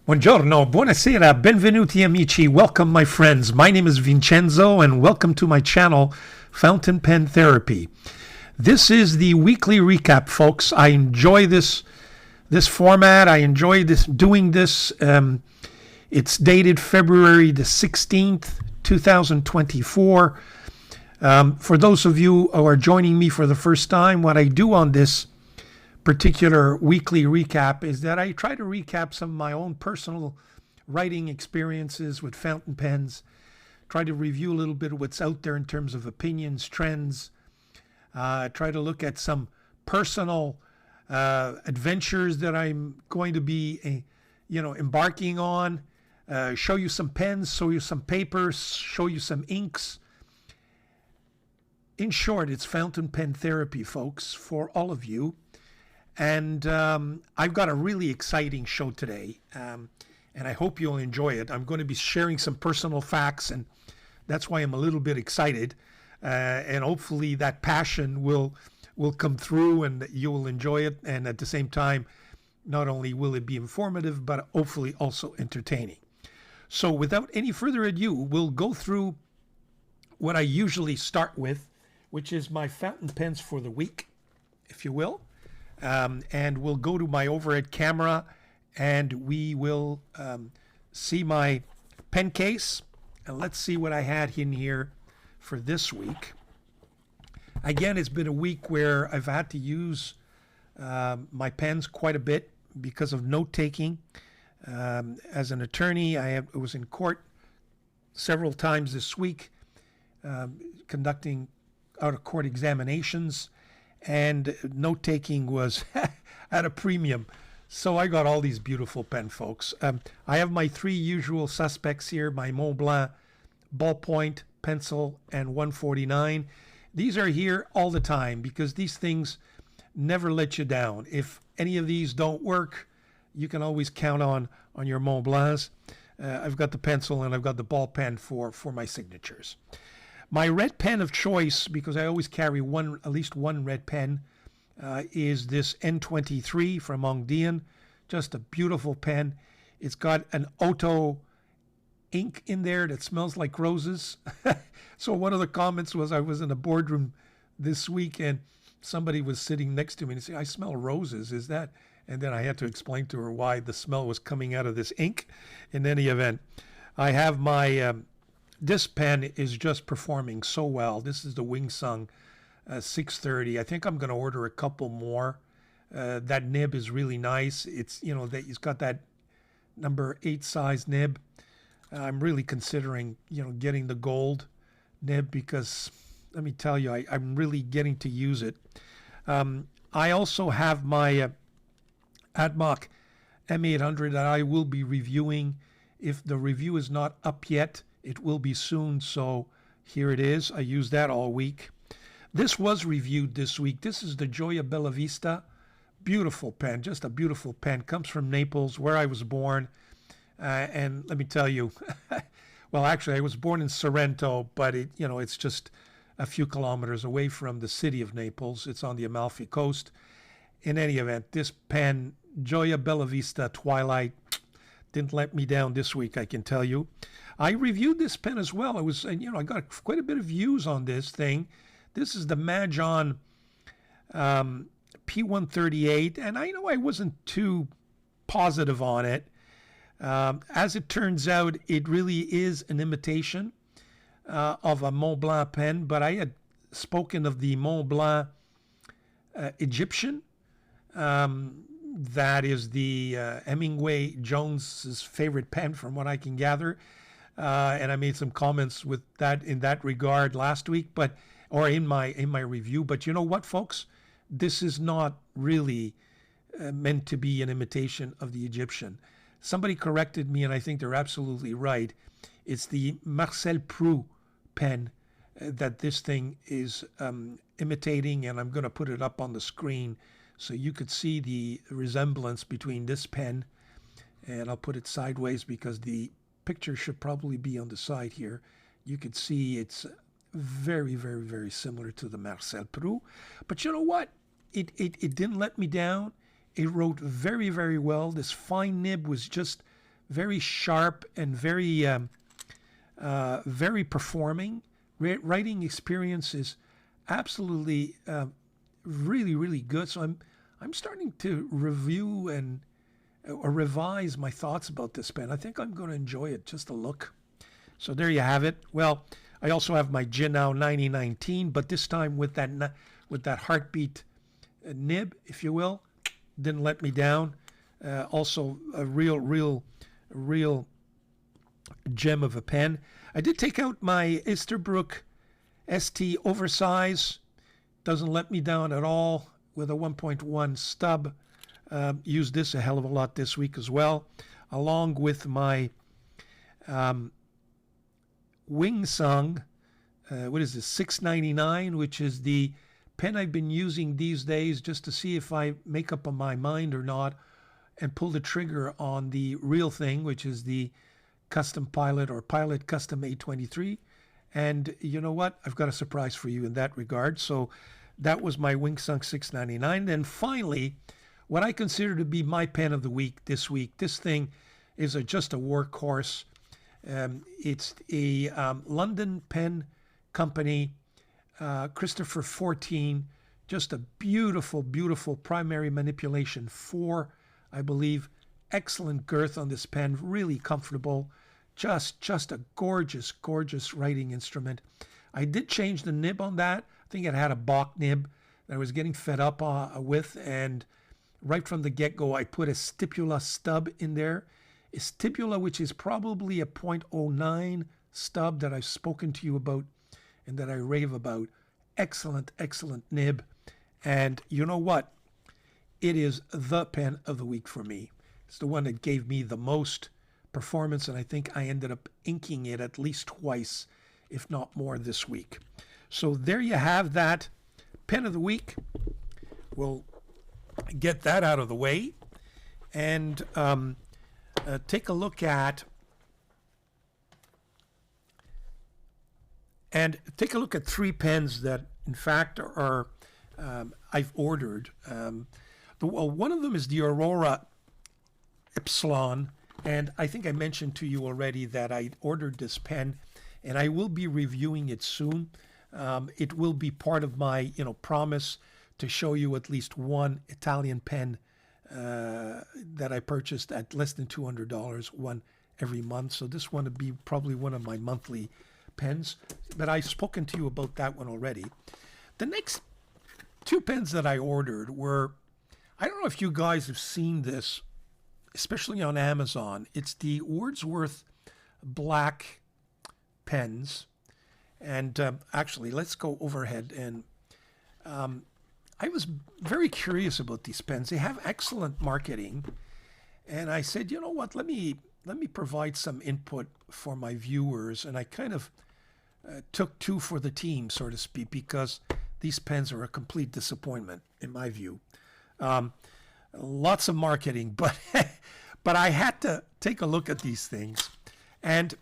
Buongiorno, buonasera, benvenuti amici, welcome my friends. My name is Vincenzo and welcome to my channel, Fountain Pen Therapy. This is the weekly recap, folks. I enjoy this format. I enjoy doing this. It's dated February the 16th, 2024. For those of you who are joining me for the first time, what I do on this particular weekly recap is that I try to recap some of my own personal writing experiences with fountain pens, try to review a little bit of what's out there in terms of opinions, trends, try to look at some personal adventures that I'm going to be embarking on, show you some pens, show you some papers, show you some inks. In short, it's fountain pen therapy, folks, for all of you. And I've got a really exciting show today, and I hope you'll enjoy it. I'm going to be sharing some personal facts, and that's why I'm a little bit excited. And hopefully that passion will come through and you will enjoy it. And at the same time, not only will it be informative, but hopefully also entertaining. So without any further ado, we'll go through what I usually start with, which is my fountain pens for the week, if you will. And we'll go to my overhead camera and we will see my pen case. And let's see what I had in here for this week. Again, it's been a week where I've had to use my pens quite a bit because of note-taking. As an attorney, I was in court several times this week conducting out-of-court examinations. And note-taking was at a premium. So I got all these beautiful pen, folks. I have my three usual suspects here, my Montblanc ballpoint, pencil, and 149. These are here all the time because these things never let you down. If any of these don't work, you can always count on your Montblancs. I've got the pencil and I've got the ball pen for my signatures. My red pen of choice, because I always carry at least one red pen, is this N23 from Dieman. Just a beautiful pen. It's got an auto ink in there that smells like roses. So one of the comments was I was in a boardroom this week and somebody was sitting next to me and said, "I smell roses. Is that?" And then I had to explain to her why the smell was coming out of this ink. In any event, I have my... this pen is just performing so well. This is the Wing Sung 630. I think I'm going to order a couple more. That nib is really nice. It's it's got that number 8 size nib. I'm really considering getting the gold nib because let me tell you, I'm really getting to use it. I also have my Admach M800 that I will be reviewing. If the review is not up yet, it will be soon, so here it is. I used that all week. This was reviewed this week. This is the Gioia Bella Vista. Beautiful pen, just a beautiful pen. Comes from Naples, where I was born. And let me tell you, well, actually, I was born in Sorrento, but it's just a few kilometers away from the city of Naples. It's on the Amalfi Coast. In any event, this pen, Gioia Bella Vista Twilight, didn't let me down this week, I can tell you. I reviewed this pen as well. I got quite a bit of views on this thing. This is the Majon P138, and I know I wasn't too positive on it. As it turns out, it really is an imitation of a Montblanc pen, but I had spoken of the Montblanc Egyptian. That is the Hemingway Jones's favorite pen, from what I can gather. And I made some comments with that in that regard last week, or in my review. But you know what, folks? This is not really meant to be an imitation of the Egyptian. Somebody corrected me, and I think they're absolutely right. It's the Marcel Proust pen that this thing is imitating, and I'm going to put it up on the screen so you could see the resemblance between this pen, and I'll put it sideways because the picture should probably be on the side here. You could see it's very, very, very similar to the Marcel Proust. But you know what? It didn't let me down. It wrote very, very well. This fine nib was just very sharp and very performing. Writing experience is absolutely really, really good. So I'm starting to review and or revise my thoughts about this pen. I think I'm going to enjoy it just a look. So there you have it. Well, I also have my Jinao 9019, but this time with that heartbeat nib, if you will. Didn't let me down. Also a real gem of a pen. I did take out my Easterbrook ST oversize. Doesn't let me down at all with a 1.1 stub. Used this a hell of a lot this week as well, along with my Wing Sung, what is this, 699, which is the pen I've been using these days just to see if I make up my mind or not and pull the trigger on the real thing, which is the Custom Pilot or Pilot Custom A23. And you know what? I've got a surprise for you in that regard. So that was my Wing Sung 699. Then finally, what I consider to be my pen of the week this week. This thing is just a workhorse. It's a London pen company, Christopher 14. Just a beautiful, beautiful primary manipulation 4, I believe. Excellent girth on this pen, really comfortable. Just a gorgeous, gorgeous writing instrument. I did change the nib on that. I think it had a Bach nib that I was getting fed up with, and right from the get-go, I put a stipula stub in there. A stipula, which is probably a .09 stub that I've spoken to you about and that I rave about. Excellent, excellent nib. And you know what? It is the pen of the week for me. It's the one that gave me the most performance, and I think I ended up inking it at least twice, if not more, this week. So there you have that pen of the week. We'll get that out of the way and take a look at three pens that in fact are I've ordered. One of them is the Aurora Epsilon, and I think I mentioned to you already that I ordered this pen and I will be reviewing it soon. It will be part of my promise to show you at least one Italian pen that I purchased at less than $200, one every month. So this one would be probably one of my monthly pens, but I've spoken to you about that one already. The next two pens that I ordered were, I don't know if you guys have seen this, especially on Amazon. It's the Wordsworth black pens. And actually, let's go overhead. And I was very curious about these pens. They have excellent marketing. And I said, you know what, let me provide some input for my viewers. And I kind of took two for the team, so to speak, because these pens are a complete disappointment, in my view. Lots of marketing, but but I had to take a look at these things. And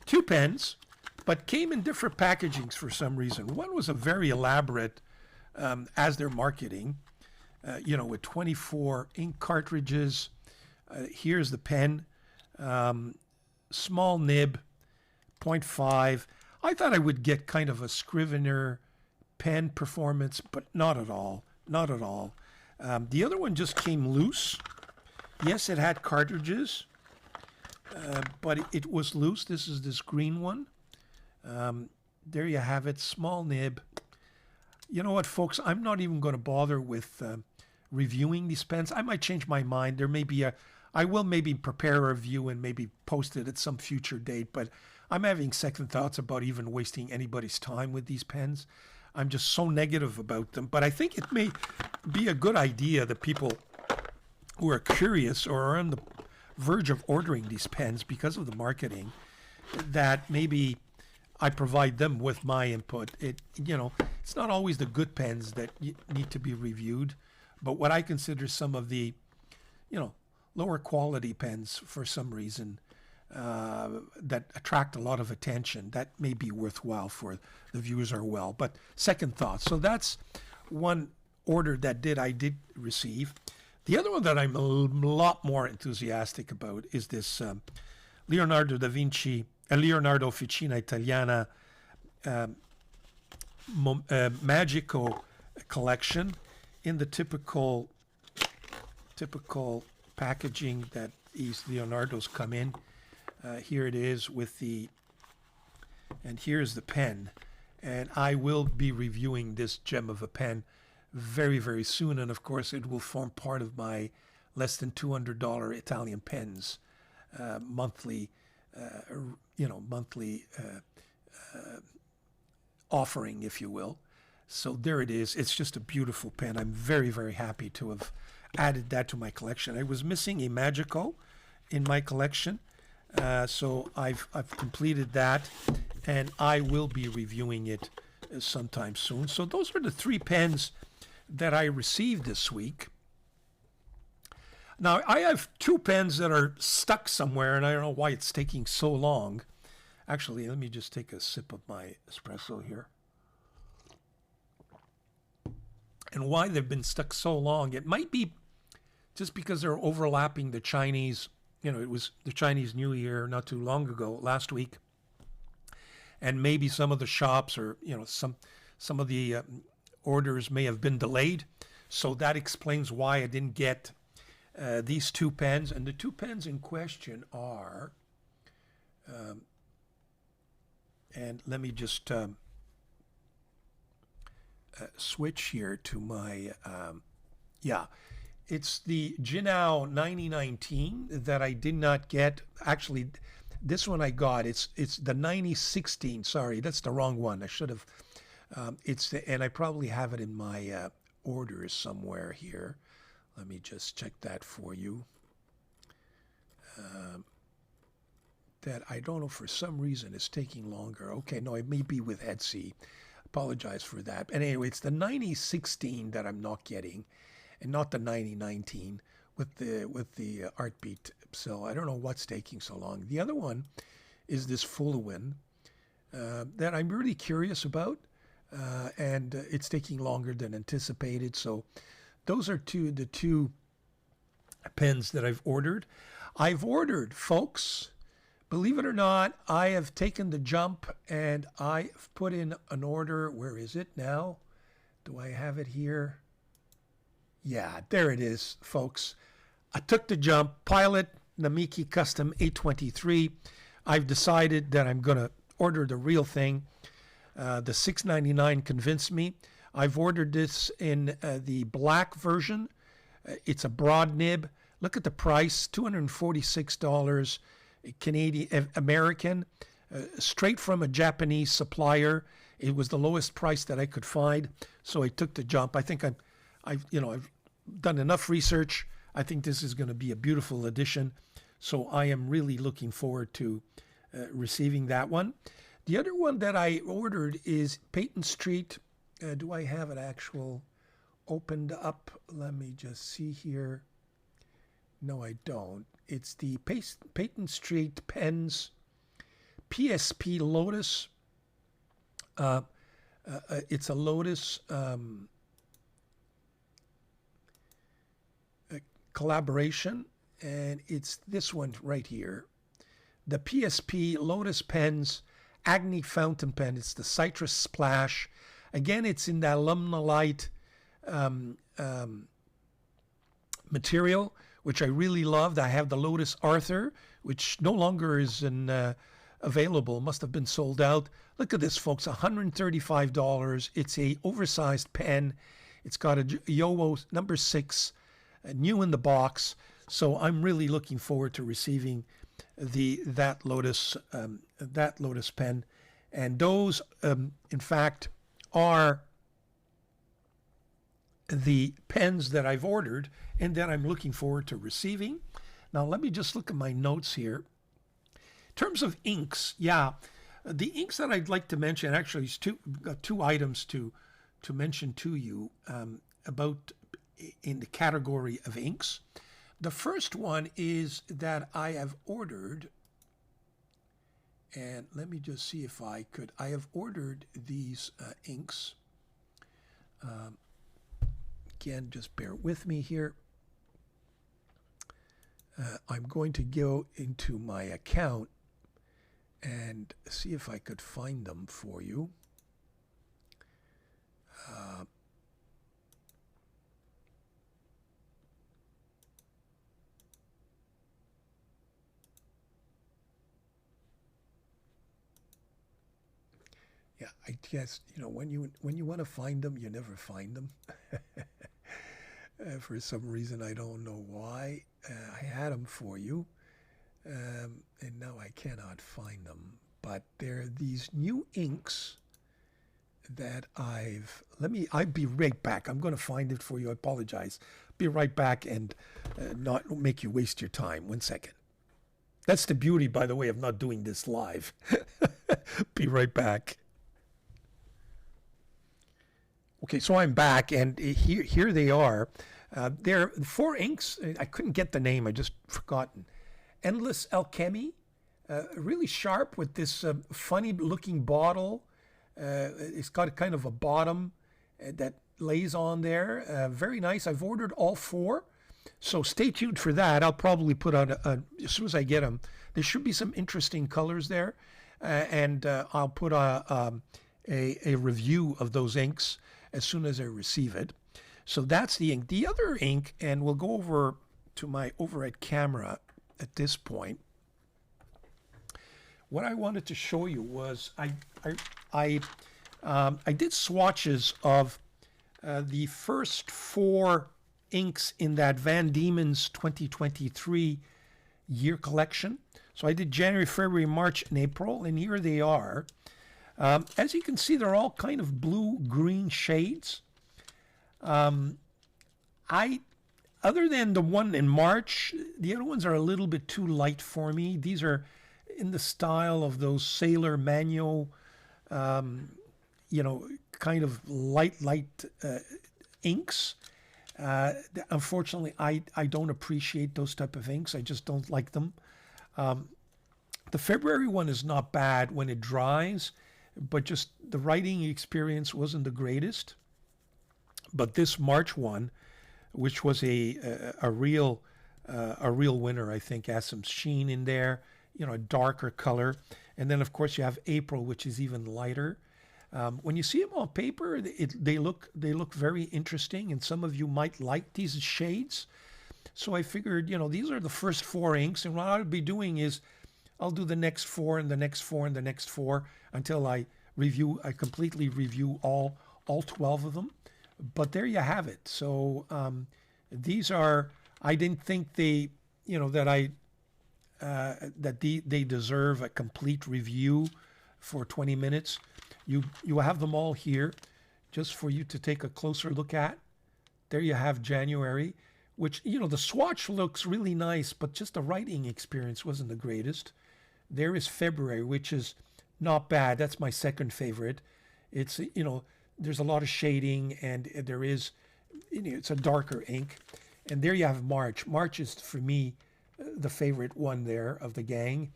two pens, but came in different packagings for some reason. One was a very elaborate, as their marketing, with 24 ink cartridges. Here's the pen, small nib, 0.5. I thought I would get kind of a Scrivener pen performance, but not at all. Not at all. The other one just came loose. Yes, it had cartridges, but it was loose. This is this green one. There you have it, small nib. You know what, folks? I'm not even going to bother with reviewing these pens. I might change my mind. There may be I will maybe prepare a review and maybe post it at some future date, but I'm having second thoughts about even wasting anybody's time with these pens. I'm just so negative about them. But I think it may be a good idea that people who are curious or are on the verge of ordering these pens because of the marketing, that maybe I provide them with my input. It's not always the good pens that need to be reviewed, but what I consider some of the, lower quality pens for some reason that attract a lot of attention, that may be worthwhile for the viewers as well. But second thoughts. So that's one order that I did receive. The other one that I'm a lot more enthusiastic about is this Leonardo da Vinci, Leonardo Ficina Italiana Magico collection in the typical packaging that these Leonardos come in. Here it is with the, and here's the pen. And I will be reviewing this gem of a pen very, very soon. And of course, it will form part of my less than $200 Italian pens monthly, monthly offering, if you will. So there it is. It's just a beautiful pen. I'm very, very happy to have added that to my collection. I was missing a Magico in my collection, so I've completed that, and I will be reviewing it sometime soon. So those are the 3 pens that I received this week. Now, I have 2 pens that are stuck somewhere, and I don't know why it's taking so long. Actually, let me just take a sip of my espresso here. And why they've been stuck so long, it might be just because they're overlapping the Chinese, it was the Chinese New Year not too long ago, last week. And maybe some of the shops or, some of the orders may have been delayed. So that explains why I didn't get these 2 pens. And the 2 pens in question are, and let me just switch here to my, it's the Jinao 9019 that I did not get. Actually, this one I got. It's the 9016. Sorry, that's the wrong one. I should have. And I probably have it in my orders somewhere here. Let me just check that for you. That I don't know, for some reason it's taking longer. Okay, no, it may be with Etsy. Apologize for that. And anyway, it's the 9016 that I'm not getting, and not the 9019 with the art beat. So I don't know what's taking so long. The other one is this Fullerwin that I'm really curious about, and it's taking longer than anticipated. So those are the 2 pens that I've ordered. I've ordered, folks, believe it or not, I have taken the jump and I've put in an order. Where is it now? Do I have it here? Yeah, there it is, folks. I took the jump. Pilot Namiki Custom 823. I've decided that I'm going to order the real thing. The $6.99 convinced me. I've ordered this in the black version. It's a broad nib. Look at the price, $246 Canadian, American, straight from a Japanese supplier. It was the lowest price that I could find, so I took the jump. I think I've done enough research. I think this is going to be a beautiful addition, so I am really looking forward to receiving that one. The other one that I ordered is Peyton Street. Do I have it actual opened up? Let me just see here. No, I don't. It's the Peyton Street Pens PSP Lotus. It's a Lotus collaboration, and it's this one right here. The PSP Lotus Pens Agni Fountain Pen. It's the Citrus Splash. Again, it's in that Alumnolite material, which I really loved. I have the Lotus Arthur, which no longer is available. Must have been sold out. Look at this, folks, $135. It's a oversized pen. It's got a Yowo number 6, new in the box. So I'm really looking forward to receiving that Lotus pen. And those, in fact, are the pens that I've ordered and that I'm looking forward to receiving. Now, let me just look at my notes here. In terms of inks, the inks that I'd like to mention, actually, is two items to mention to you about in the category of inks. The first one is that I have ordered, and let me just see if I have ordered these inks. Again, just bear with me here. I'm going to go into my account and see if I could find them for you. Yeah, I guess, when you want to find them, you never find them. For some reason, I don't know why. I had them for you, and now I cannot find them. But there are these new inks that I'll be right back. I'm going to find it for you. I apologize. Be right back and not make you waste your time. 1 second. That's the beauty, by the way, of not doing this live. Be right back. Okay, so I'm back, and here they are. They're 4 inks. I couldn't get the name. I just forgotten. Endless Alchemy, really sharp with this funny-looking bottle. It's got kind of a bottom that lays on there. Very nice. I've ordered all 4, so stay tuned for that. I'll probably put out as soon as I get them. There should be some interesting colors there, and I'll put a review of those inks as soon as I receive it. So that's the ink. The other ink, and we'll go over to my overhead camera at this point. What I wanted to show you was I did swatches of the first 4 inks in that Van Dieman's 2023 year collection. So I did January, February, March, and April, and here they are. As you can see, they're all kind of blue-green shades. Other than the one in March, the other ones are a little bit too light for me. These are in the style of those Sailor Mano, kind of light inks. Unfortunately, I don't appreciate those type of inks. I just don't like them. The February one is not bad when it dries, but just the writing experience wasn't the greatest. But this March one, which was a real winner, I think, has some sheen in there, a darker color. And then, of course, you have April, which is even lighter. When you see them on paper, they look very interesting, and some of you might like these shades. So I figured, these are the first 4 inks, and what I'll be doing is I'll do the next 4 and the next 4 and the next 4 until I completely review all 12 of them. But there you have it. So these are, I didn't think they deserve a complete review for 20 minutes. You have them all here just for you to take a closer look at. There you have January, which, the swatch looks really nice, but just the writing experience wasn't the greatest. There is February, which is not bad. That's my second favorite. It's, there's a lot of shading, and there is, it's a darker ink. And there you have March. March is, for me, the favorite one there of the gang.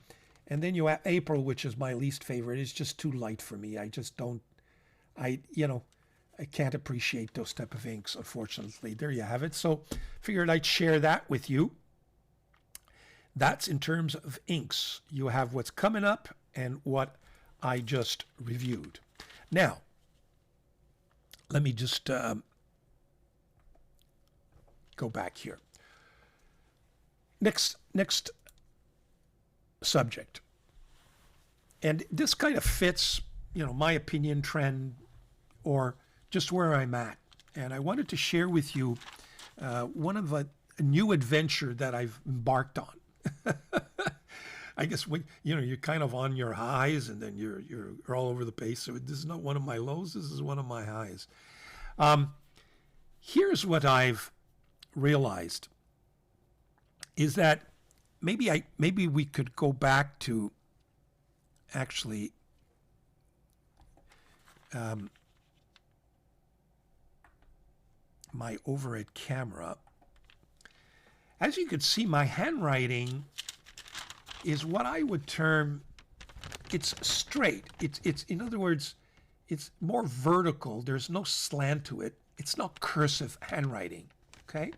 And then you have April, which is my least favorite. It's just too light for me. I just don't, I can't appreciate those type of inks, unfortunately. There you have it. So figured I'd share that with you. That's in terms of inks. You have what's coming up and what I just reviewed. Now, let me just go back here. Next subject. And this kind of fits, my opinion trend or just where I'm at. And I wanted to share with you one of a new adventure that I've embarked on. I guess when you're kind of on your highs, and then you're all over the place. So this is not one of my lows. This is one of my highs. Here's what I've realized is that maybe we could go back to actually my overhead camera. As you can see, my handwriting is what I would term, it's straight. It's in other words, it's more vertical. There's no slant to it. It's not cursive handwriting, okay?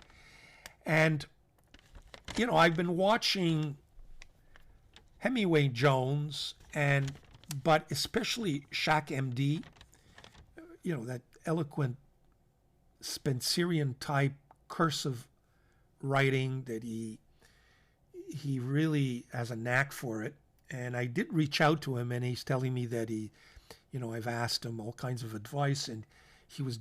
And I've been watching Hemingway Jones but especially Shaq MD, that eloquent Spencerian type cursive writing that he really has a knack for it. And I did reach out to him, and he's telling me that I've asked him all kinds of advice, and he was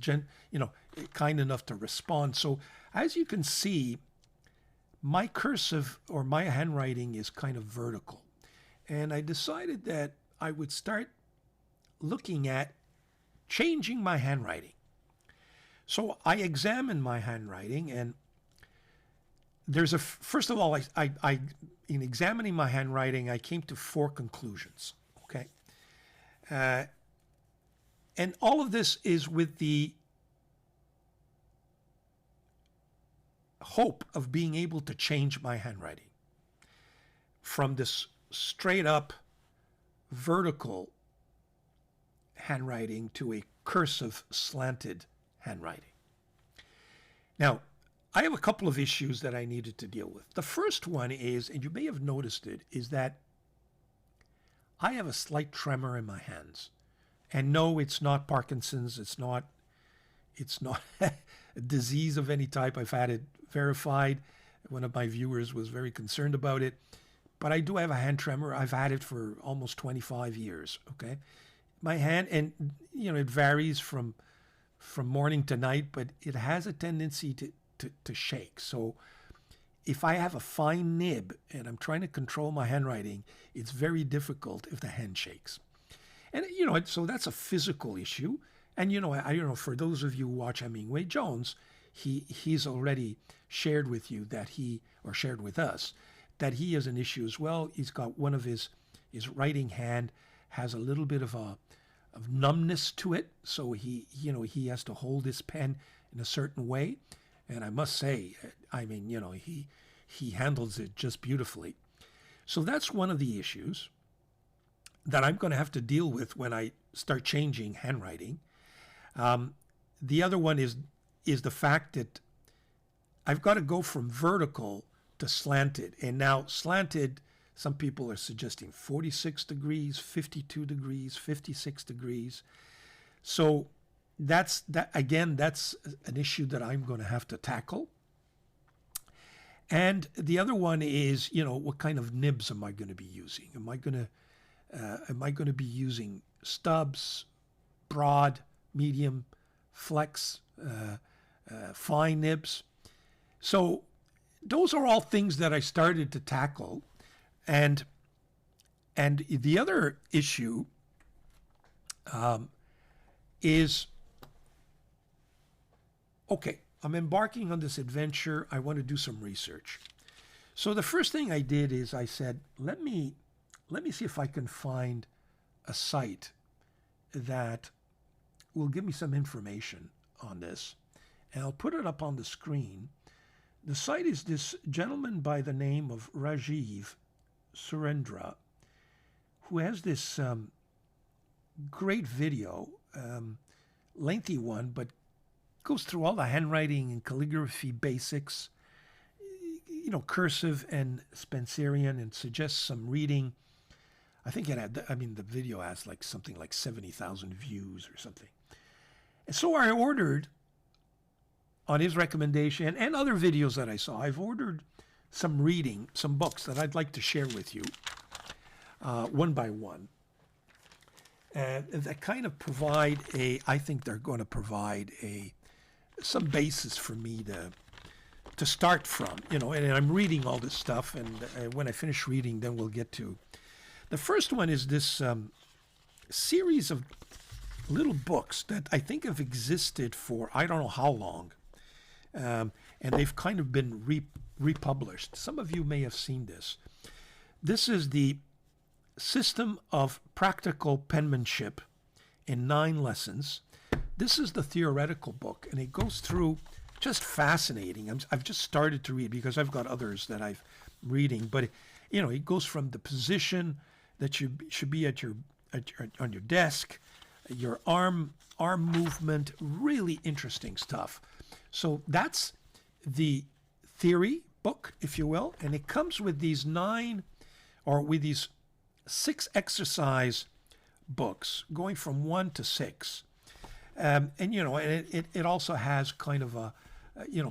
kind enough to respond. So as you can see, my cursive or my handwriting is kind of vertical. And I decided that I would start looking at changing my handwriting. So I examined my handwriting, and first of all, I in examining my handwriting, I came to 4 conclusions. Okay. And all of this is with the hope of being able to change my handwriting from this straight up vertical handwriting to a cursive slanted handwriting. Now, I have a couple of issues that I needed to deal with. The first one is, and you may have noticed it, is that I have a slight tremor in my hands. And no, it's not Parkinson's. It's not a disease of any type. I've had it verified. One of my viewers was very concerned about it. But I do have a hand tremor. I've had it for almost 25 years, okay? My hand, and it varies from morning to night, but it has a tendency to shake. So if I have a fine nib and I'm trying to control my handwriting, it's very difficult if the hand shakes. And, so that's a physical issue. And, for those of you who watch Hemingway Jones, he's already shared with you shared with us that he has an issue as well. He's got one of his writing hand has a little bit of numbness to it. So he has to hold his pen in a certain way. And I must say, he handles it just beautifully. So that's one of the issues that I'm going to have to deal with when I start changing handwriting. The other one is the fact that I've got to go from vertical to slanted. And now slanted, some people are suggesting 46 degrees, 52 degrees, 56 degrees. So that's an issue that I'm going to have to tackle. And the other one is, what kind of nibs am I going to be using? Am I going to be using stubs, broad, medium, flex, fine nibs? So those are all things that I started to tackle. And the other issue is, okay, I'm embarking on this adventure. I want to do some research. So the first thing I did is I said, let me see if I can find a site that will give me some information on this. And I'll put it up on the screen. The site is this gentleman by the name of Rajiv Surendra, who has this great video, lengthy one, but goes through all the handwriting and calligraphy basics, cursive and Spencerian, and suggests some reading. I think the video has something like 70,000 views or something. And so I ordered, on his recommendation and other videos that I saw, I've ordered some books that I'd like to share with you, one by one. That kind of provide I think they're going to provide some basis for me to start from, and I'm reading all this stuff, and when I finish reading, then we'll get to. The first one is this series of little books that I think have existed for I don't know how long, and they've kind of been republished. Some of you may have seen this. This is the System of Practical Penmanship in 9 Lessons. This is the theoretical book, and it goes through just fascinating. I've just started to read because I've got others that I'm reading, but it goes from the position that you should be on your desk, your arm movement, really interesting stuff. So that's the theory book, if you will, and it comes with these 6 exercise books going from 1 to 6. And it also has kind of a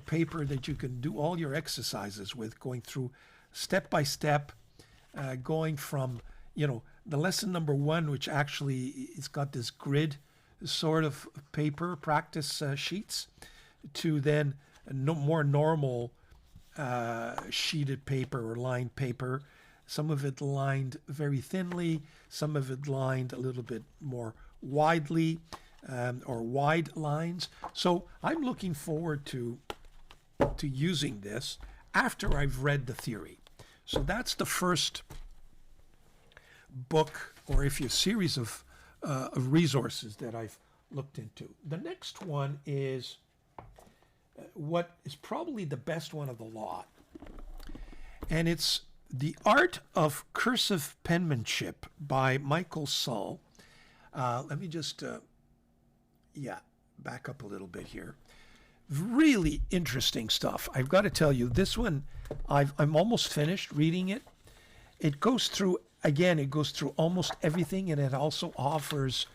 paper that you can do all your exercises with, going through step by step, going from the lesson number 1, which actually it's got this grid sort of paper practice sheets, to then more normal sheeted paper or lined paper. Some of it lined very thinly, some of it lined a little bit more widely, or wide lines. So I'm looking forward to using this after I've read the theory. So that's the first book, or if you series of resources that I've looked into. The next one is what is probably the best one of the lot, and it's The Art of Cursive Penmanship by Michael Sull. Let me just back up a little bit here. Really interesting stuff. I've got to tell you, this one, I'm almost finished reading it. It goes through almost everything, and it also offers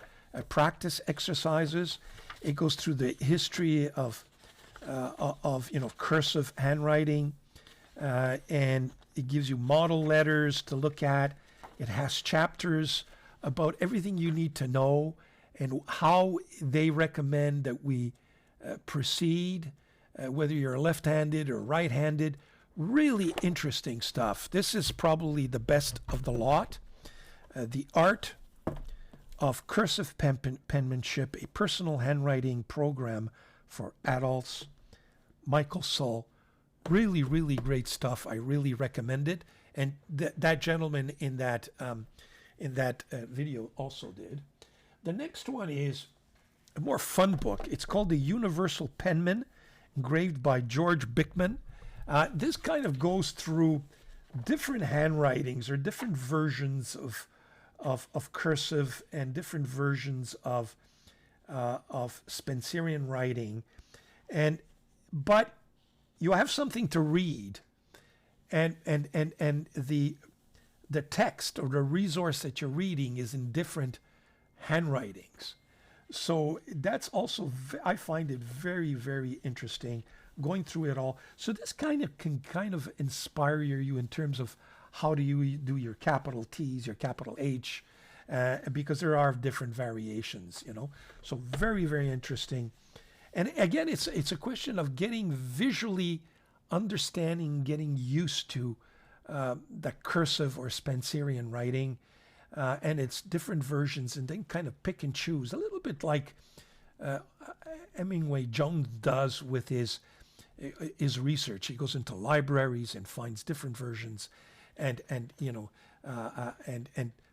practice exercises. It goes through the history of cursive handwriting, and it gives you model letters to look at. It has chapters about everything you need to know and how they recommend that we proceed, whether you're left-handed or right-handed. Really interesting stuff. This is probably the best of the lot. The Art of Cursive Penmanship, a personal handwriting program for adults. Michael Sull. Really, really great stuff. I really recommend it. And that gentleman in that video also did. The next one is a more fun book. It's called The Universal Penman, engraved by George Bickman. This kind of goes through different handwritings or different versions of cursive and different versions of Spencerian writing, but you have something to read, and the text or the resource that you're reading is in different handwritings. So that's also, I find it very, very interesting going through it all. So this can inspire you in terms of how do you do your capital T's, your capital H, because there are different variations, So very, very interesting. And again, it's a question of getting visually understanding, getting used to the cursive or Spencerian writing, and its different versions, and then kind of pick and choose, a little bit like Hemingway Jones does with his research. He goes into libraries and finds different versions, and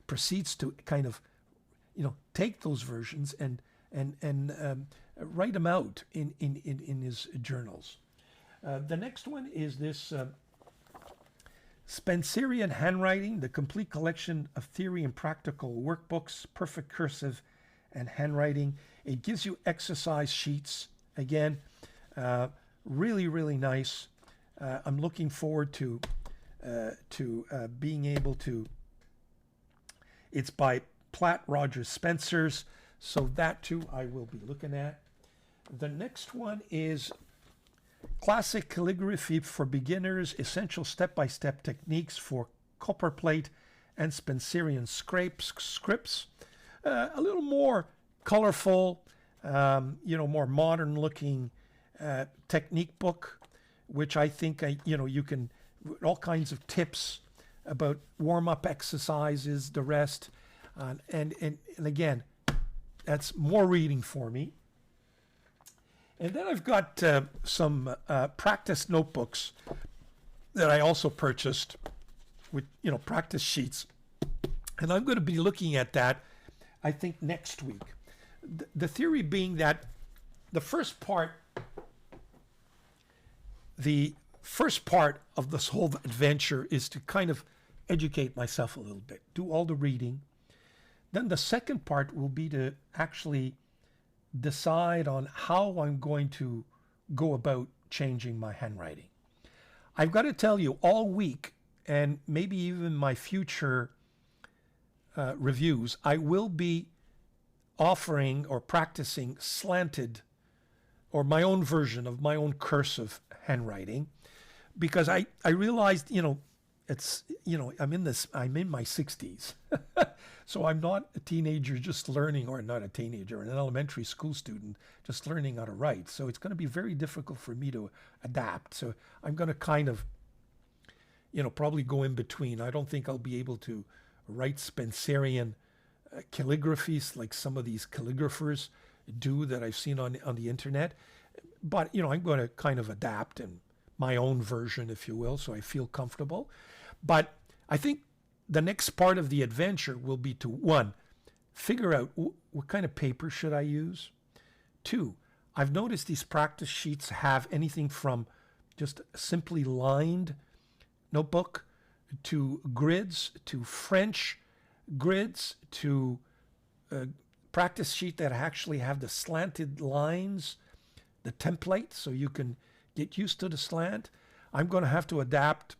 proceeds to kind of take those versions and write them out in his journals. The next one is this Spencerian Handwriting, the complete collection of theory and practical workbooks, perfect cursive and handwriting. It gives you exercise sheets. Again, really, really nice. I'm looking forward to being able to. It's by Platt Rogers Spencers, so that too I will be looking at. The next one is Classic Calligraphy for Beginners, Essential Step-by-Step Techniques for Copperplate and Spencerian Scripts. A little more colorful, more modern-looking technique book, which I think you can, all kinds of tips about warm-up exercises, the rest, and again, that's more reading for me. And then I've got some practice notebooks that I also purchased with, practice sheets. And I'm going to be looking at that, I think, next week. The theory being that the first part of this whole adventure is to kind of educate myself a little bit, do all the reading. Then the second part will be to actually decide on how I'm going to go about changing my handwriting. I've got to tell you, all week, and maybe even my future reviews, I will be offering or practicing slanted, or my own version of my own cursive handwriting, because I realized, I'm in my 60s. So I'm not a teenager just learning, or not a teenager, an elementary school student just learning how to write. So it's going to be very difficult for me to adapt. So I'm going to kind of, probably go in between. I don't think I'll be able to write Spencerian calligraphies like some of these calligraphers do that I've seen on the internet. But, I'm going to kind of adapt in my own version, if you will, so I feel comfortable. But I think the next part of the adventure will be to, one, figure out what kind of paper should I use. Two, I've noticed these practice sheets have anything from just simply lined notebook to grids, to French grids, to practice sheet that actually have the slanted lines, the template, so you can get used to the slant. I'm going to have to adapt.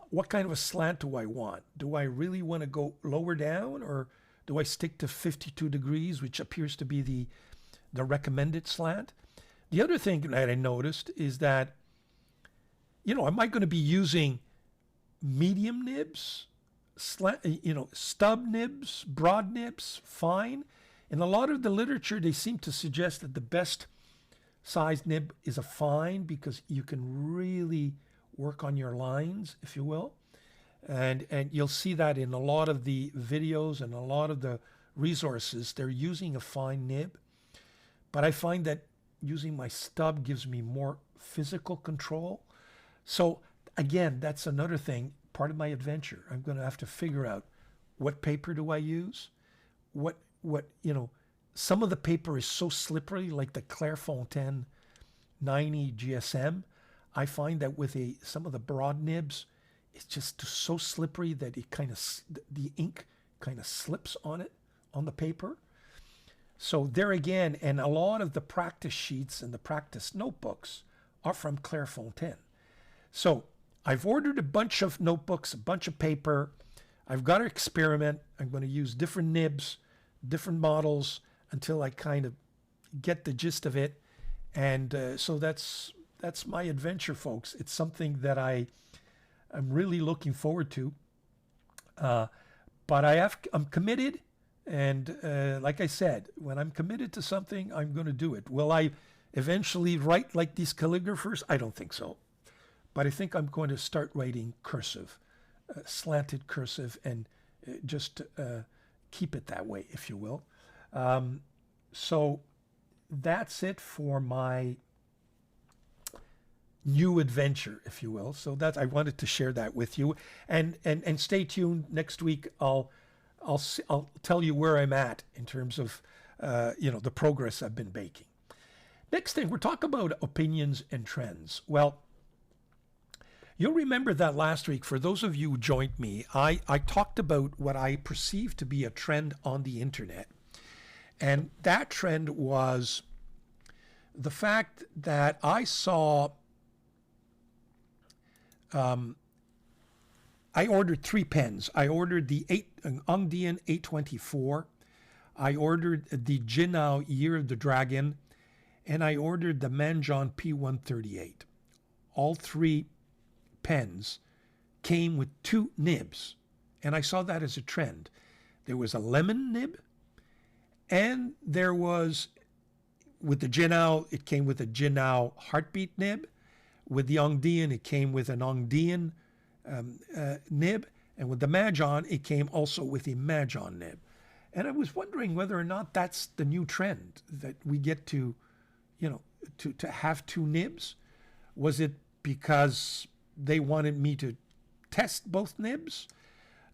What kind of a slant do I want? Do I really want to go lower down, or do I stick to 52 degrees, which appears to be the recommended slant? The other thing that I noticed is that, am I going to be using medium nibs, stub nibs, broad nibs, fine? In a lot of the literature, they seem to suggest that the best size nib is a fine, because you can really work on your lines, if you will. And you'll see that in a lot of the videos and a lot of the resources, they're using a fine nib. But I find that using my stub gives me more physical control. So again, that's another thing, part of my adventure. I'm going to have to figure out, what paper do I use? What some of the paper is so slippery, like the Clairefontaine 90 GSM. I find that with some of the broad nibs, it's just so slippery that it the ink kind of slips on it, on the paper. So there again, and a lot of the practice sheets and the practice notebooks are from Clairefontaine. So I've ordered a bunch of notebooks, a bunch of paper. I've got to experiment. I'm going to use different nibs, different models, until I kind of get the gist of it. And so that's my adventure, folks. It's something that I'm really looking forward to. But I'm committed, and like I said, when I'm committed to something, I'm going to do it. Will I eventually write like these calligraphers? I don't think so. But I think I'm going to start writing cursive, slanted cursive, and just keep it that way, if you will. So that's it for my new adventure, if you will. So that I wanted to share that with you, and stay tuned. Next week, I'll tell you where I'm at in terms of the progress I've been making. Next thing, we're talking about opinions and trends. Well, you'll remember that last week, for those of you who joined me, I talked about what I perceived to be a trend on the internet. And that trend was the fact that I saw, I ordered 3 pens. I ordered the Ongdian 824. I ordered the Jinao Year of the Dragon. And I ordered the Manjon P138. All 3 pens came with 2 nibs. And I saw that as a trend. There was a lemon nib, and there was, with the Jinao, it came with a Jinao heartbeat nib. With the Ongdian, it came with an Ongdian nib. And with the Manjon, it came also with a Manjon nib. And I was wondering whether or not that's the new trend, that we get to, to have 2 nibs. Was it because they wanted me to test both nibs?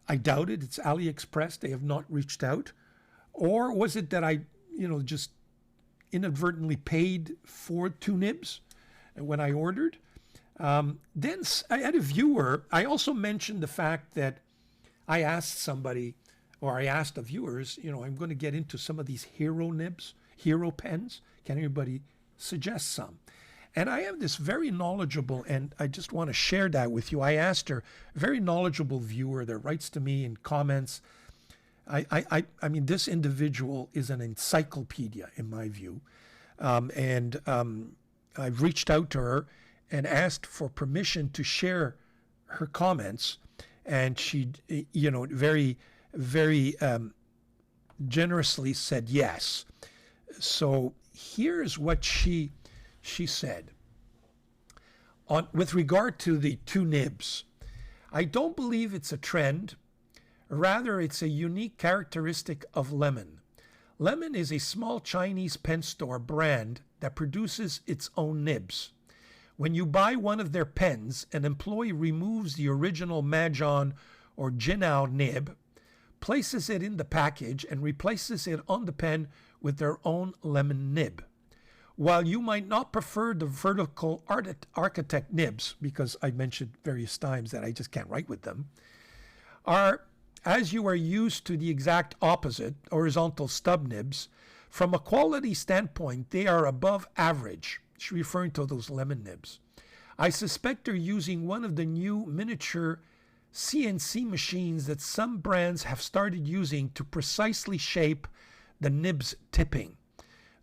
I doubt it. It's AliExpress. They have not reached out. Or was it that I, just inadvertently paid for 2 nibs when I ordered? Then I had a viewer. I also mentioned the fact that I asked somebody, or I asked the viewers, I'm going to get into some of these hero nibs, hero pens. Can anybody suggest some? And I have this very knowledgeable, and I just want to share that with you. I asked her, a very knowledgeable viewer that writes to me in comments. I mean, this individual is an encyclopedia in my view. I've reached out to her and asked for permission to share her comments. And she, very, very generously said yes. So here's what she said. With regard to the two nibs, I don't believe it's a trend. Rather, it's a unique characteristic of Lemon. Lemon is a small Chinese pen store brand that produces its own nibs. When you buy one of their pens, an employee removes the original Mahjong or Jinao nib, places it in the package, and replaces it on the pen with their own Lemon nib. While you might not prefer the vertical architect nibs, because I mentioned various times that I just can't write with them, as you are used to the exact opposite, horizontal stub nibs, from a quality standpoint, they are above average. She's referring to those Lemon nibs. I suspect they're using one of the new miniature CNC machines that some brands have started using to precisely shape the nibs tipping.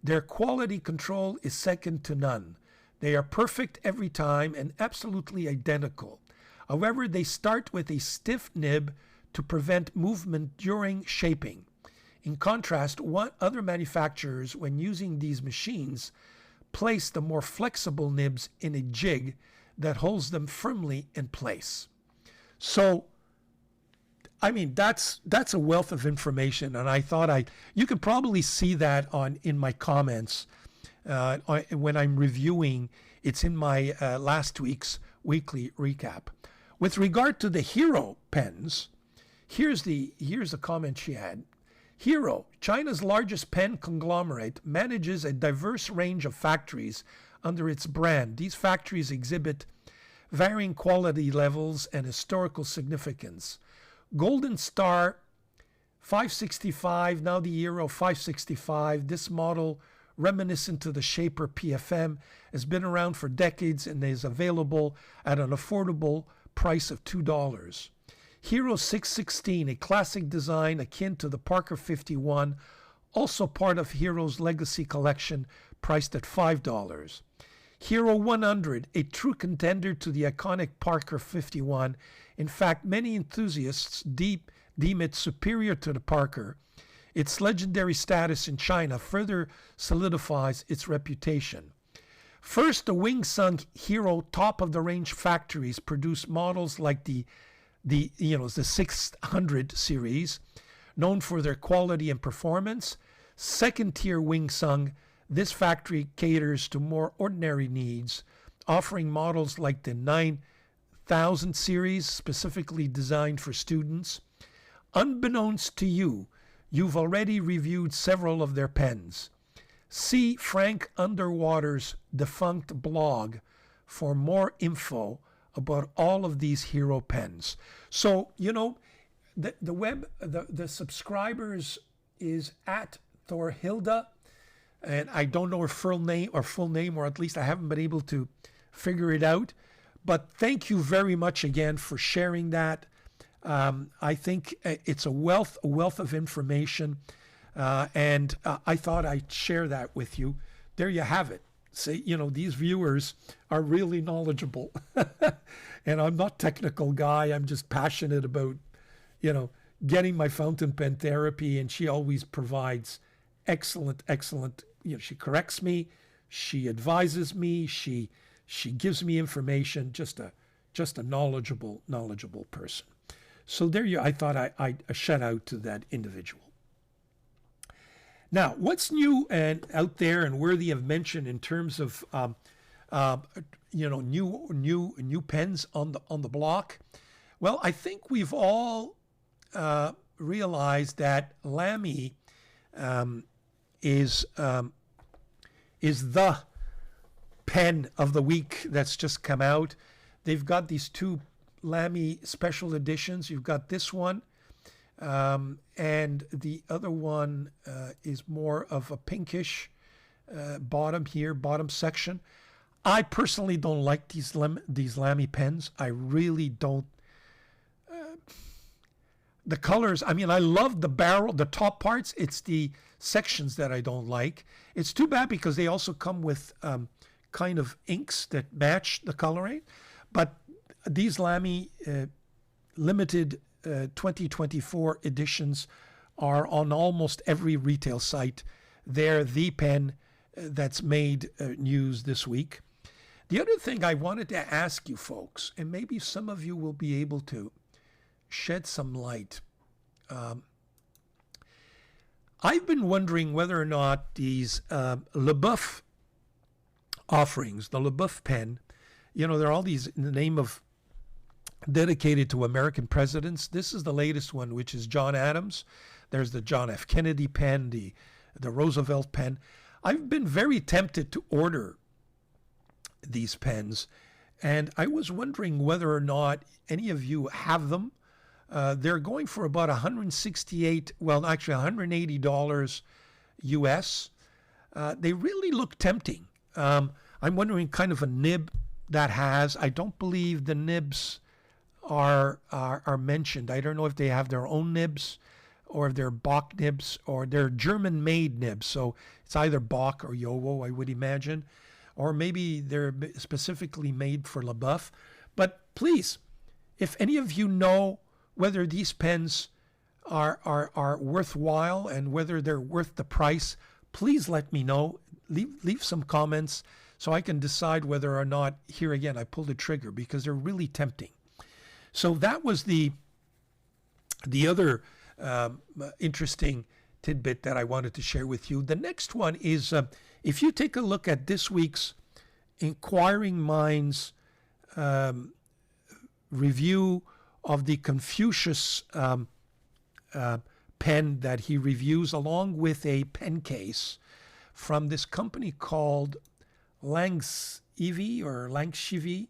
Their quality control is second to none. They are perfect every time and absolutely identical. However, they start with a stiff nib to prevent movement during shaping. In contrast, other manufacturers, when using these machines, place the more flexible nibs in a jig that holds them firmly in place. So, I mean, that's a wealth of information, and I thought you could probably see that in my comments when I'm reviewing. It's in my last week's weekly recap. With regard to the Hero pens, here's the comment she had. Hero, China's largest pen conglomerate, manages a diverse range of factories under its brand. These factories exhibit varying quality levels and historical significance. Golden Star 565, now the Hero 565. This model, reminiscent to the Shaper PFM, has been around for decades and is available at an affordable price of $2. Hero 616, a classic design akin to the Parker 51, also part of Hero's legacy collection, priced at $5. Hero 100, a true contender to the iconic Parker 51. In fact, many enthusiasts deem it superior to the Parker. Its legendary status in China further solidifies its reputation. First, the Wing Sung Hero top-of-the-range factories produce models like the 600 series, known for their quality and performance. Second-tier Wing Sung, this factory caters to more ordinary needs, offering models like the 9000 series, specifically designed for students. Unbeknownst to you, you've already reviewed several of their pens. See Frank Underwater's defunct blog for more info about all of these Hero pens. So, the subscribers is at Thorhilda, and I don't know her full name, or at least I haven't been able to figure it out. But thank you very much again for sharing that. I think it's a wealth of information, and I thought I'd share that with you. There you have it. See, these viewers are really knowledgeable, and I'm not a technical guy. I'm just passionate about, getting my fountain pen therapy, and she always provides excellent. She corrects me, she advises me, she gives me information. Just a knowledgeable person. So I thought I'd shout out to that individual. Now, what's new and out there and worthy of mention in terms of new pens on the block? Well, I think we've all realized that Lamy is the pen of the week that's just come out. They've got these two Lamy special editions. You've got this one, and the other one is more of a pinkish bottom section. I personally don't like these Lamy pens. I really don't. The colors, I mean, I love the barrel, the top parts. It's the sections that I don't like. It's too bad because they also come with kind of inks that match the coloring. But these Lamy limited 2024 editions are on almost every retail site. They're the pen that's made news this week. The other thing I wanted to ask you folks, and maybe some of you will be able to shed some light. I've been wondering whether or not these LeBoeuf offerings, the LeBoeuf pen, there are all these in the name of dedicated to American presidents. This is the latest one, which is John Adams. There's the John F. Kennedy pen, the Roosevelt pen. I've been very tempted to order these pens, and I was wondering whether or not any of you have them. They're going for about $180 US. They really look tempting. I'm wondering kind of a nib that has, I don't believe the nibs are mentioned. I don't know if they have their own nibs or if they're Bock nibs or they're German-made nibs. So it's either Bock or Yowo, I would imagine. Or maybe they're specifically made for LeBoeuf. But please, if any of you know whether these pens are worthwhile and whether they're worth the price, please let me know. Leave some comments so I can decide whether or not, here again, I pull the trigger because they're really tempting. So that was the other interesting tidbit that I wanted to share with you. The next one is if you take a look at this week's Inquiring Minds review of the Confucius pen that he reviews, along with a pen case from this company called Langshivi or Langshivi.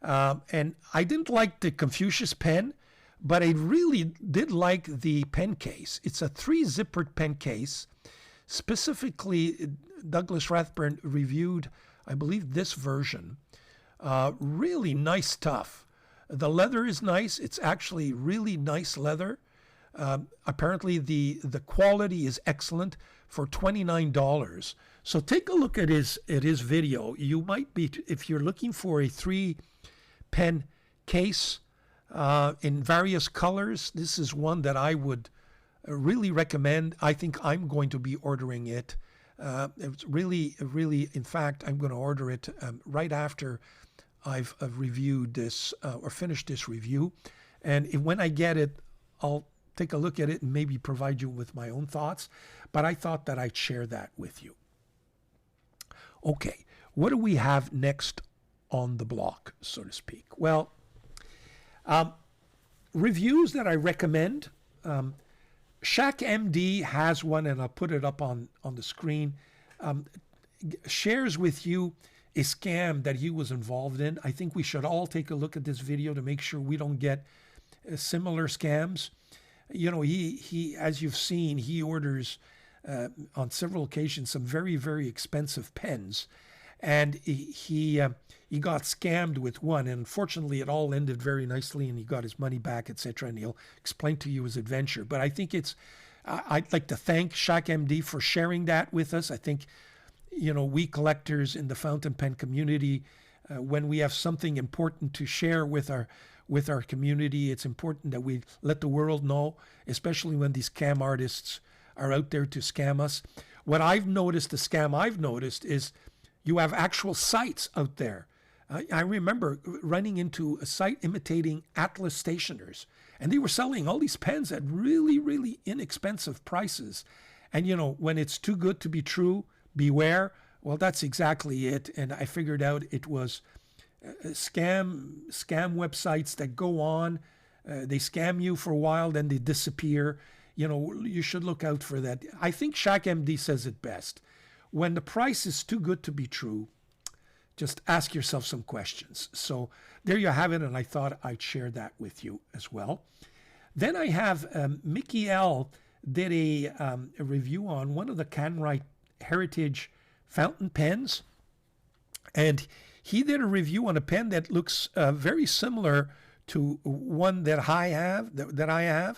And I didn't like the Confucius pen, but I really did like the pen case. It's a 3-zippered pen case. Specifically, Douglas Rathburn reviewed, I believe, this version. Really nice stuff. The leather is nice. It's actually really nice leather. Apparently, the quality is excellent for $29. So take a look at his video. You might be, if you're looking for a 3-pen case in various colors, this is one that I would really recommend. I think I'm going to be ordering it. It's really, in fact, I'm going to order it right after I've reviewed this or finished this review. And when I get it, I'll take a look at it and maybe provide you with my own thoughts. But I thought that I'd share that with you. Okay, what do we have next on the block, so to speak? Well, reviews that I recommend. Shaq MD has one, and I'll put it up on the screen. Shares with you a scam that he was involved in. I think we should all take a look at this video to make sure we don't get similar scams. He as you've seen, he orders on several occasions some very, very expensive pens, and he got scammed with one, and unfortunately it all ended very nicely and he got his money back, etc., and he'll explain to you his adventure. But I think I'd like to thank Shaq MD for sharing that with us. I think we collectors in the fountain pen community, when we have something important to share with our community, it's important that we let the world know, especially when these scam artists are out there to scam us. What I've noticed, the scam I've noticed, is you have actual sites out there. I remember running into a site imitating Atlas stationers, and they were selling all these pens at really, really inexpensive prices. And when it's too good to be true, beware. Well, that's exactly it. And I figured out it was scam websites that go on. They scam you for a while, then they disappear. You should look out for that. I think Shaq MD says it best. When the price is too good to be true, just ask yourself some questions. So there you have it, and I thought I'd share that with you as well. Then I have Mickey L. did a review on one of the Canwright Heritage fountain pens. And he did a review on a pen that looks very similar to one that I have,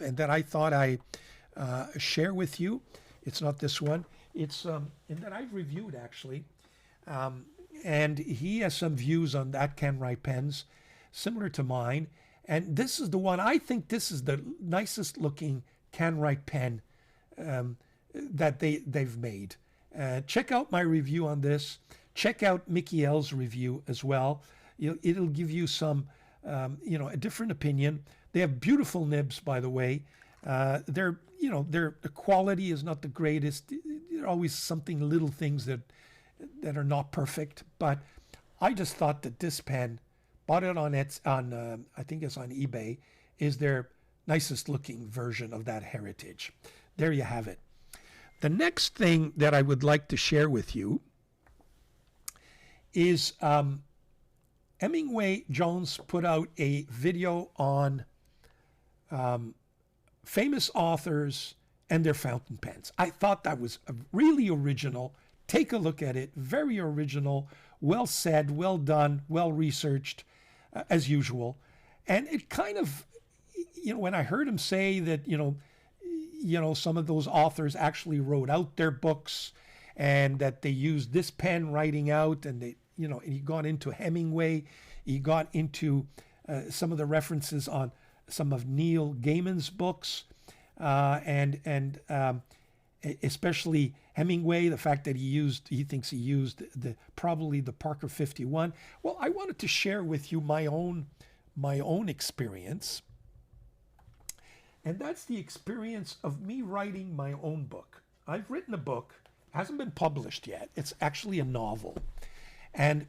and that I thought I share with you. It's not this one. It's and that I've reviewed actually. And he has some views on that Can-Write pens, similar to mine. And this is the one, I think this is the nicest looking Can-Write pen that they've made. Check out my review on this. Check out Mickey L's review as well. It'll give you some, a different opinion. They have beautiful nibs, by the way. The quality is not the greatest. There are always little things that are not perfect. But I just thought that this pen, bought it on I think it's on eBay, is their nicest looking version of that heritage. There you have it. The next thing that I would like to share with you is Hemingway Jones put out a video on famous authors and their fountain pens. I thought that was really original. Take a look at it. Very original, well said, well done, well researched, as usual. And it kind of, when I heard him say that, some of those authors actually wrote out their books and that they used this pen writing out, and he got into Hemingway, he got into some of the references on some of Neil Gaiman's books, and especially Hemingway, the fact that he thinks he used probably the Parker 51. Well, I wanted to share with you my own experience. And that's the experience of me writing my own book. I've written a book, hasn't been published yet. It's actually a novel. And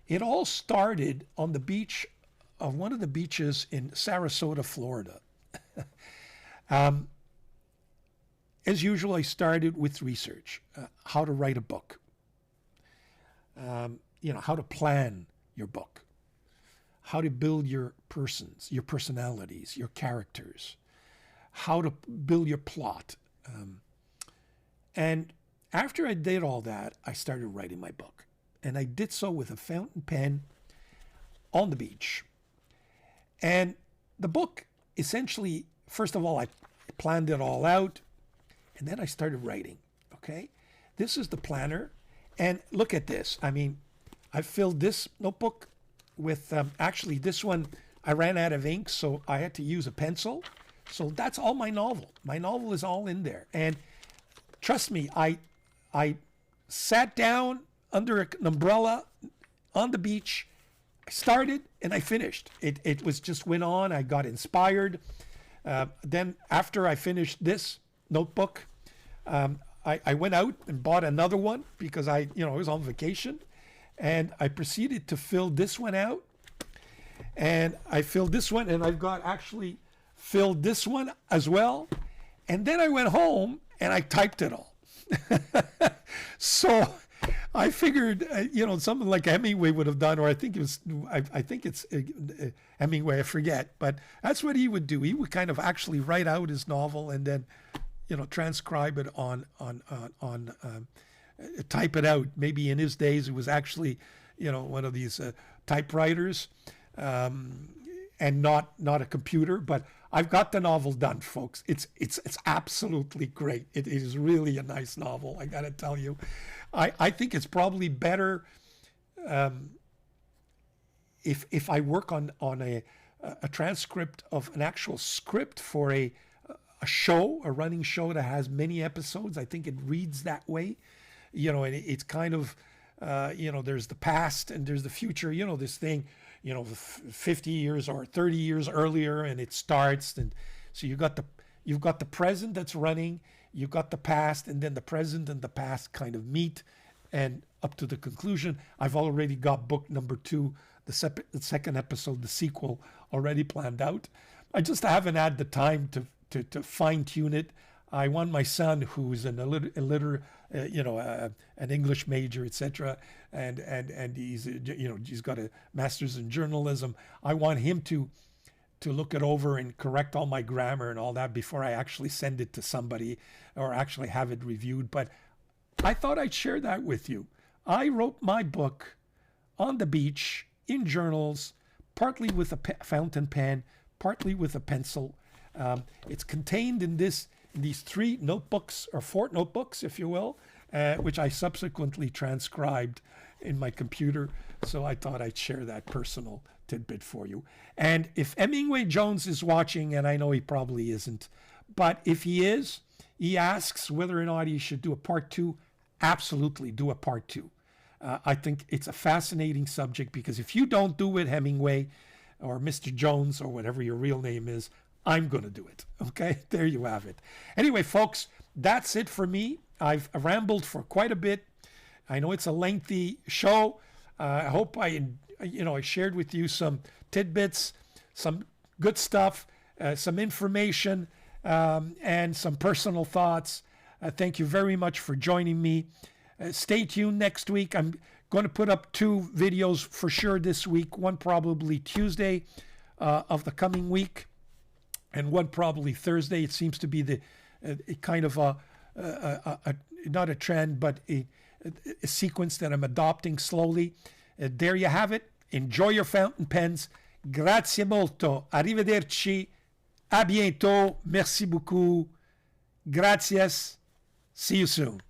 it all started on the beach of one of the beaches in Sarasota, Florida. As usual, I started with research, how to write a book, how to plan your book, how to build your personalities, your characters, how to build your plot. And after I did all that, I started writing my book. And I did so with a fountain pen on the beach. And the book, essentially, first of all, I planned it all out. And then I started writing, okay? This is the planner. And look at this. I mean, I filled this notebook with, actually, this one, I ran out of ink, so I had to use a pencil. So that's all my novel. My novel is all in there. And trust me, I sat down under an umbrella on the beach. I started and I finished. It was just went on. I got inspired. Then after I finished this notebook, I went out and bought another one because I was on vacation, and I proceeded to fill this one out. And I filled this one, and I've got actually filled this one as well. And then I went home and I typed it all. So I figured, something like Hemingway would have done, or I think it's Hemingway, I forget, but that's what he would do. He would kind of actually write out his novel and then, transcribe it type it out. Maybe in his days it was actually, one of these typewriters, and not a computer. But I've got the novel done, folks. It's absolutely great. It is really a nice novel, I gotta tell you. I think it's probably better if I work on a transcript of an actual script for a running show that has many episodes. I think it reads that way, and it's kind of, there's the past and there's the future, this thing, 50 years or 30 years earlier, and it starts. And so you've got the present that's running, you've got the past, and then the present and the past kind of meet and up to the conclusion. I've already got book number 2, the second episode, the sequel, already planned out. I just haven't had the time to fine tune it. I want my son, who's an English major, etc., and he's he's got a master's in journalism. I want him to look it over and correct all my grammar and all that before I actually send it to somebody or actually have it reviewed. But I thought I'd share that with you. I wrote my book on the beach, in journals, partly with a fountain pen, partly with a pencil. It's contained in these 3 notebooks, or 4 notebooks, if you will, which I subsequently transcribed in my computer. So I thought I'd share that personal tidbit for you. And if Hemingway Jones is watching, and I know he probably isn't, but if he is, he asks whether or not he should do a part 2. Absolutely, do a part 2. I think it's a fascinating subject, because if you don't do it, Hemingway, or Mr. Jones, or whatever your real name is, I'm going to do it. Okay, there you have it. Anyway, folks, that's it for me. I've rambled for quite a bit. I know it's a lengthy show. I hope I shared with you some tidbits, some good stuff, some information, and some personal thoughts. Thank you very much for joining me. Stay tuned next week. I'm going to put up 2 videos for sure this week. One probably Tuesday of the coming week, and one probably Thursday. It seems to be the kind of not a trend, but a sequence that I'm adopting slowly. There you have it. Enjoy your fountain pens. Grazie molto. Arrivederci. A bientôt. Merci beaucoup. Gracias. See you soon.